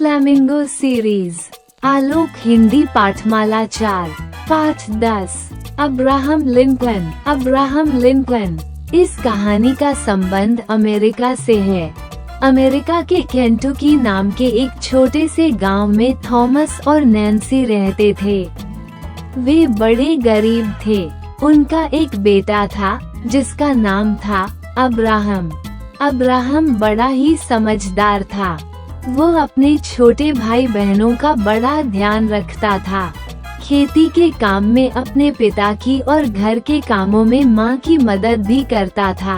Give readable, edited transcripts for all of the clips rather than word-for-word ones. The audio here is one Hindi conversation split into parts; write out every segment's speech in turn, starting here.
फ्लैमिंगो सीरीज आलोक हिंदी पाठमाला 4 पाठ 10 अब्राहम लिंकन। Abraham Lincoln. इस कहानी का संबंध अमेरिका से है। अमेरिका के केंटुकी नाम के एक छोटे से गांव में थॉमस और नैन्सी रहते थे। वे बड़े गरीब थे। उनका एक बेटा था जिसका नाम था अब्राहम। अब्राहम बड़ा ही समझदार था। वो अपने छोटे भाई बहनों का बड़ा ध्यान रखता था। खेती के काम में अपने पिता की और घर के कामों में माँ की मदद भी करता था।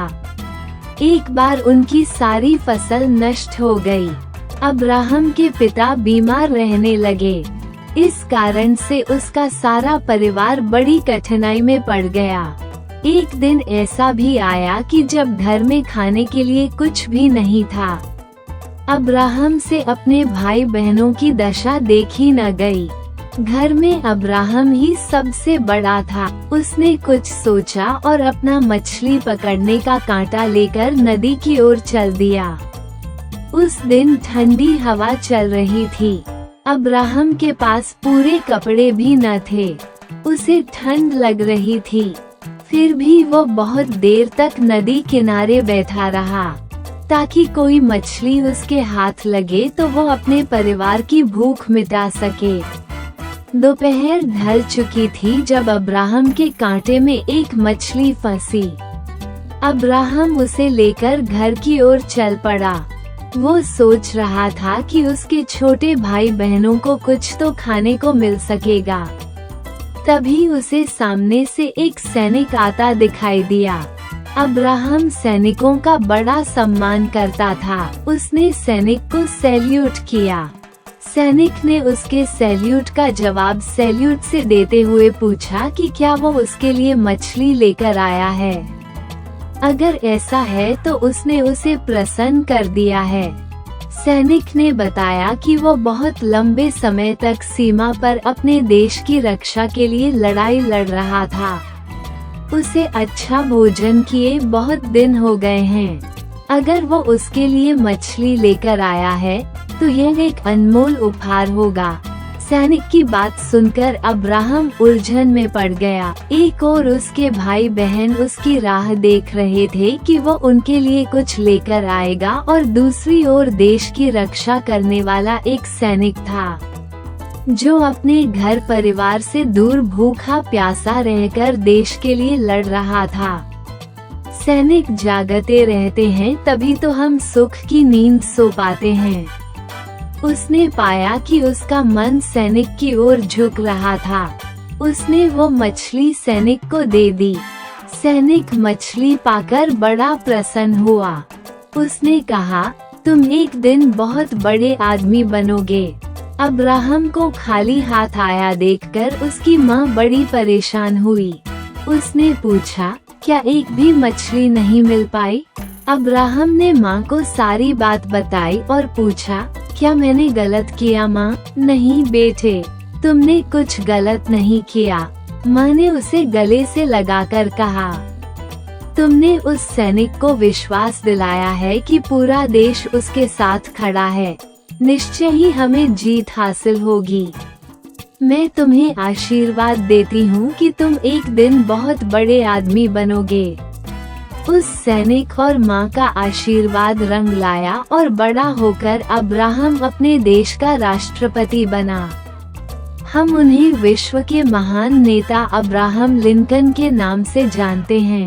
एक बार उनकी सारी फसल नष्ट हो गई। अब्राहम के पिता बीमार रहने लगे। इस कारण से उसका सारा परिवार बड़ी कठिनाई में पड़ गया। एक दिन ऐसा भी आया कि जब घर में खाने के लिए कुछ भी नहीं था। अब्राहम से अपने भाई बहनों की दशा देखी न गई। घर में अब्राहम ही सबसे बड़ा था। उसने कुछ सोचा और अपना मछली पकड़ने का कांटा लेकर नदी की ओर चल दिया। उस दिन ठंडी हवा चल रही थी। अब्राहम के पास पूरे कपड़े भी न थे। उसे ठंड लग रही थी। फिर भी वो बहुत देर तक नदी किनारे बैठा रहा ताकि कोई मछली उसके हाथ लगे तो वो अपने परिवार की भूख मिटा सके। दोपहर ढल चुकी थी जब अब्राहम के कांटे में एक मछली फंसी। अब्राहम उसे लेकर घर की ओर चल पड़ा। वो सोच रहा था कि उसके छोटे भाई बहनों को कुछ तो खाने को मिल सकेगा। तभी उसे सामने से एक सैनिक आता दिखाई दिया। अब्राहम सैनिकों का बड़ा सम्मान करता था। उसने सैनिक को सैल्यूट किया। सैनिक ने उसके सैल्यूट का जवाब सैल्यूट से देते हुए पूछा कि क्या वो उसके लिए मछली लेकर आया है। अगर ऐसा है तो उसने उसे प्रसन्न कर दिया है। सैनिक ने बताया कि वो बहुत लंबे समय तक सीमा पर अपने देश की रक्षा के लिए लड़ाई लड़ रहा था। उसे अच्छा भोजन किए बहुत दिन हो गए हैं। अगर वो उसके लिए मछली लेकर आया है तो यह एक अनमोल उपहार होगा। सैनिक की बात सुनकर अब्राहम उलझन में पड़ गया। एक और उसके भाई बहन उसकी राह देख रहे थे कि वो उनके लिए कुछ लेकर आएगा और दूसरी ओर देश की रक्षा करने वाला एक सैनिक था जो अपने घर परिवार से दूर भूखा प्यासा रहकर देश के लिए लड़ रहा था। सैनिक जागते रहते हैं तभी तो हम सुख की नींद सो पाते हैं। उसने पाया कि उसका मन सैनिक की ओर झुक रहा था। उसने वो मछली सैनिक को दे दी। सैनिक मछली पाकर बड़ा प्रसन्न हुआ। उसने कहा, तुम एक दिन बहुत बड़े आदमी बनोगे। अब्राहम को खाली हाथ आया देखकर उसकी माँ बड़ी परेशान हुई। उसने पूछा, क्या एक भी मछली नहीं मिल पाई? अब्राहम ने माँ को सारी बात बताई और पूछा, क्या मैंने गलत किया माँ? नहीं बेटे, तुमने कुछ गलत नहीं किया। माँ ने उसे गले से लगाकर कहा, तुमने उस सैनिक को विश्वास दिलाया है कि पूरा देश उसके साथ खड़ा है। निश्चय ही हमें जीत हासिल होगी। मैं तुम्हें आशीर्वाद देती हूँ कि तुम एक दिन बहुत बड़े आदमी बनोगे। उस सैनिक और माँ का आशीर्वाद रंग लाया और बड़ा होकर अब्राहम अपने देश का राष्ट्रपति बना। हम उन्हें विश्व के महान नेता अब्राहम लिंकन के नाम से जानते हैं।